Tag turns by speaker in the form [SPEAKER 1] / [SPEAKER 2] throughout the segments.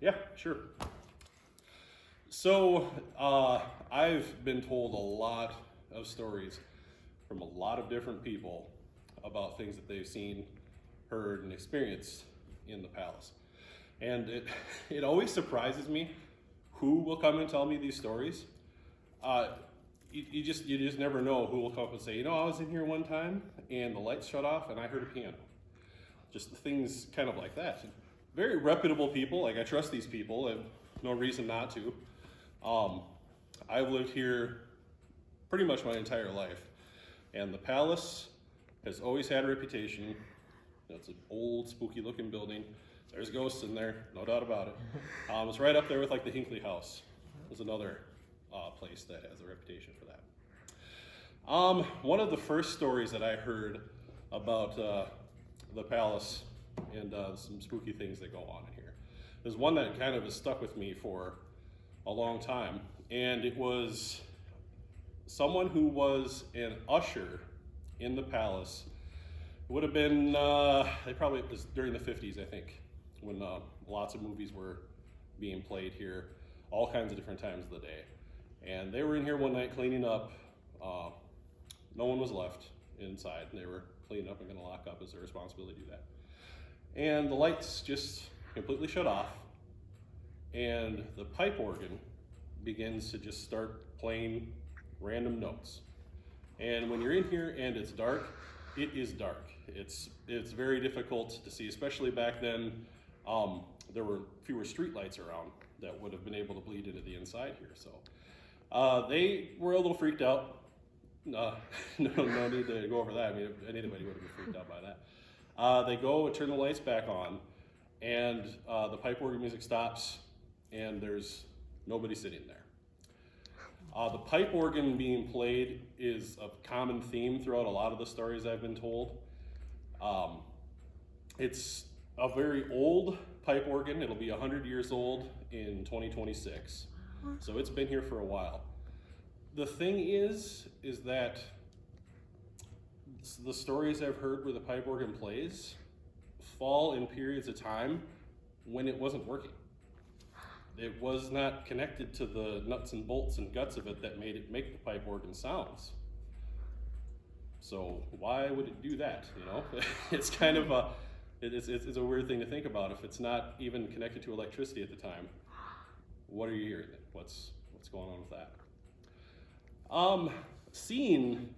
[SPEAKER 1] Yeah, sure. So, I've been told a lot of stories from a lot of different people about things that they've seen, heard, and experienced in the palace. And it always surprises me who will come and tell me these stories. Uh, you just never know who will come up and say, I was in here one time and the lights shut off and I heard a piano. Just things kind of like that. Very reputable people. Like, I trust these people. I have no reason not to. I've lived here pretty much my entire life, and the palace has always had a reputation. It's an old, spooky-looking building. There's ghosts in there, no doubt about it. It's right up there with like the Hinckley House. There's another place that has a reputation for that. One of the first stories that I heard about the palace and some spooky things that go on in here is one that kind of has stuck with me for a long time, and it was someone who was an usher in the palace. It would have been it was during the 50s, I think, when lots of movies were being played here, all kinds of different times of the day. And they were in here one night cleaning up. No one was left inside. They were cleaning up and going to lock up as their responsibility to do that. And the lights just completely shut off, and the pipe organ begins to just start playing random notes. And when you're in here and it's dark, it is dark. It's very difficult to see, especially back then. There were fewer street lights around that would have been able to bleed into the inside here. So they were a little freaked out. No need to go over that. I mean, if anybody would have been freaked out by that. They go and turn the lights back on, and the pipe organ music stops, and there's nobody sitting there. The pipe organ being played is a common theme throughout a lot of the stories I've been told. It's a very old pipe organ. It'll be 100 years old in 2026. So it's been here for a while. The thing is that the stories I've heard where the pipe organ plays fall in periods of time when it wasn't working. It was not connected to the nuts and bolts and guts of it that made it make the pipe organ sounds. So why would it do that? It's kind of it's a weird thing to think about. If it's not even connected to electricity at the time, what are you hearing? What's going on with that? Seeing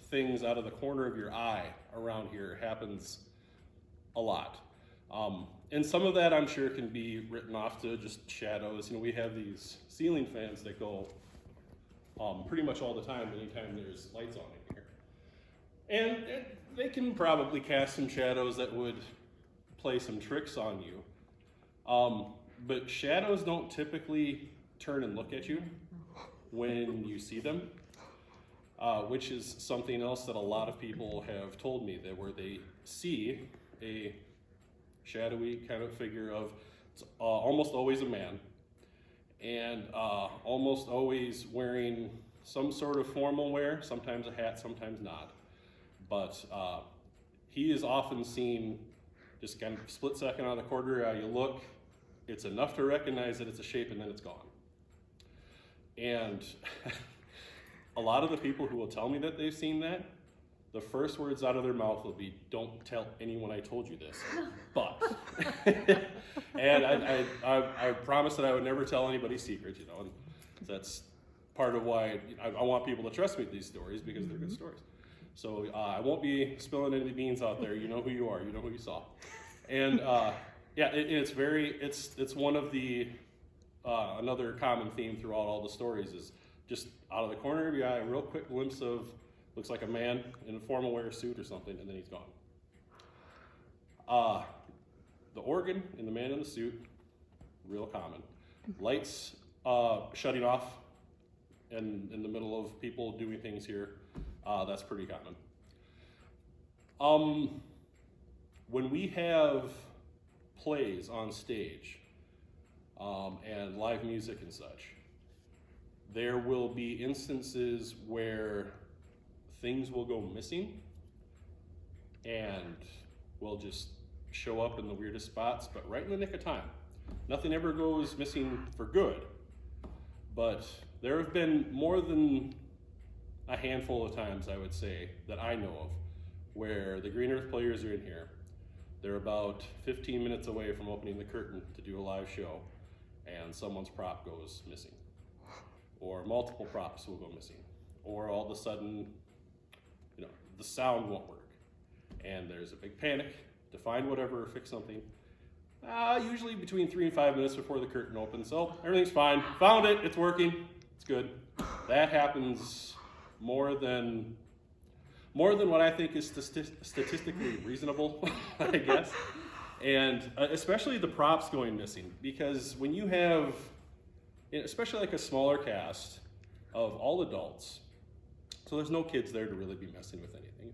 [SPEAKER 1] things out of the corner of your eye around here happens a lot. And some of that, I'm sure, can be written off to just shadows. We have these ceiling fans that go pretty much all the time anytime there's lights on in here. And they can probably cast some shadows that would play some tricks on you. But shadows don't typically turn and look at you when you see them, which is something else that a lot of people have told me, that where they see a shadowy kind of figure of almost always a man, and almost always wearing some sort of formal wear, sometimes a hat, sometimes not. But he is often seen just kind of split second on the corner. You look, it's enough to recognize that it's a shape, and then it's gone. And a lot of the people who will tell me that they've seen that, the first words out of their mouth will be, "Don't tell anyone I told you this." But, and I promised that I would never tell anybody's secret, and that's part of why I want people to trust me with these stories, because they're good stories. So I won't be spilling any beans out there. You know who you are. You know who you saw. And it's one of the another common theme throughout all the stories is just out of the corner of your eye, a real quick glimpse of, looks like a man in a formal wear suit or something, and then he's gone. The organ and the man in the suit, real common. Lights shutting off in the middle of people doing things here, that's pretty common. When we have plays on stage and live music and such, there will be instances where things will go missing and will just show up in the weirdest spots, but right in the nick of time. Nothing ever goes missing for good, but there have been more than a handful of times, I would say, that I know of, where the Green Earth players are in here. They're about 15 minutes away from opening the curtain to do a live show, and someone's prop goes missing. Or multiple props will go missing. Or all of a sudden, the sound won't work. And there's a big panic to find whatever or fix something. Usually between 3 and 5 minutes before the curtain opens. So everything's fine. Found it, it's working, it's good. That happens more than what I think is statistically reasonable, I guess. And especially the props going missing, because when you have, especially like a smaller cast of all adults, so there's no kids there to really be messing with anything.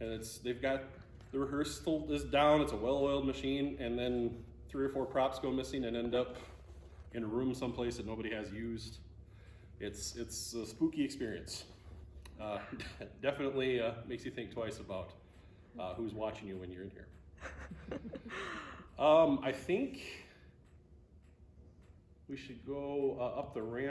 [SPEAKER 1] And they've got, the rehearsal is down, it's a well-oiled machine, and then 3 or 4 props go missing and end up in a room someplace that nobody has used. It's a spooky experience. Definitely makes you think twice about who's watching you when you're in here. I think we should go up the ramp.